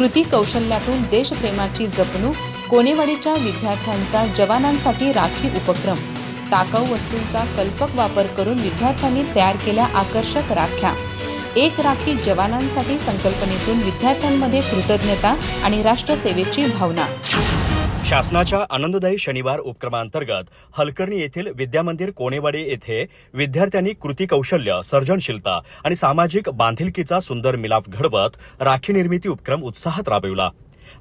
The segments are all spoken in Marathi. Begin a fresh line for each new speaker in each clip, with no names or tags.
कृती कौशल्यातून देशप्रेमाची जपणूक, कोणेवाडीच्या विद्यार्थ्यांचा जवानांसाठी राखी उपक्रम, टाकाऊ वस्तूंचा कल्पक वापर करून विद्यार्थ्यांनी तयार केल्या आकर्षक राख्या, एक राखी जवानांसाठी संकल्पनेतून विद्यार्थ्यांमध्ये कृतज्ञता आणि राष्ट्रसेवेची भावना।
शासनाच्या आनंददायी शनिवार उपक्रमांतर्गत हलकर्णी येथील विद्यामंदिर कोणेवाडी येथे विद्यार्थ्यांनी कृती कौशल्य, सर्जनशीलता आणि सामाजिक बांधिलकीचा सुंदर मिलाफ घडवत राखी निर्मिती उपक्रम उत्साहात राबविला।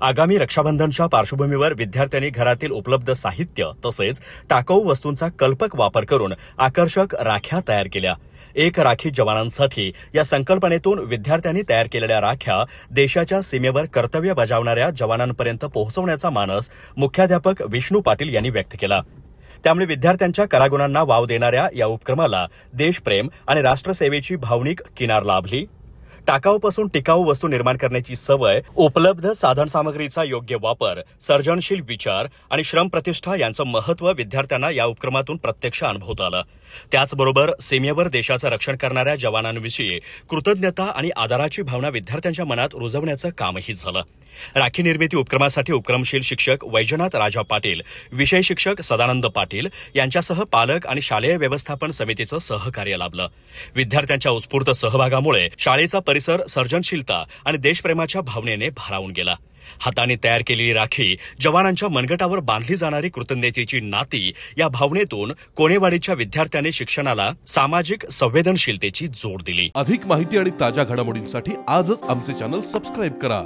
आगामी रक्षाबंधनच्या पार्श्वभूमीवर विद्यार्थ्यांनी घरातील उपलब्ध साहित्य तसेच टाकाऊ वस्तूंचा कल्पक वापर करून आकर्षक राख्या तयार केल्या। एक राखी जवानांसाठी या संकल्पनेतून विद्यार्थ्यांनी तयार केलेल्या राख्या देशाच्या सीमेवर कर्तव्य बजावणाऱ्या जवानांपर्यंत पोहोचवण्याचा मानस मुख्याध्यापक विष्णू पाटील यांनी व्यक्त केला। त्यामुळे विद्यार्थ्यांच्या कलागुणांना वाव देणाऱ्या या उपक्रमाला देशप्रेम आणि राष्ट्रसेवेची भावनिक किनार लाभली। टाकाऊपासून टिकाऊ वस्तू निर्माण करण्याची सवय, उपलब्ध साधनसामग्रीचा योग्य वापर, सर्जनशील विचार आणि श्रमप्रतिष्ठा यांचं महत्त्व विद्यार्थ्यांना या उपक्रमातून प्रत्यक्ष अनुभवता आलं। त्याचबरोबर सीमेवर देशाचं रक्षण करणाऱ्या जवानांविषयी कृतज्ञता आणि आदराची भावना विद्यार्थ्यांच्या मनात रुजवण्याचं कामही झालं। राखी निर्मिती उपक्रमासाठी उपक्रमशील शिक्षक वैजनाथ राजा पाटील, विषय शिक्षक सदानंद पाटील यांच्यासह पालक आणि शालेय व्यवस्थापन समितीचं सहकार्य लाभलं। विद्यार्थ्यांच्या उत्स्फूर्त सहभागामुळे शाळेचा परिसर सर्जनशीलता आणि देशप्रेमाच्या भावनेने भारावून गेला। हाताने तयार केलेली राखी जवानांच्या मनगटावर बांधली जाणारी कृतज्ञतेची नाती या भावनेतून कोणेवाडीच्या विद्यार्थ्यांनी शिक्षणाला सामाजिक संवेदनशीलतेची जोड दिली।
अधिक माहिती आणि ताज्या घडामोडींसाठी आजच आमचे चॅनल सबस्क्राइब करा।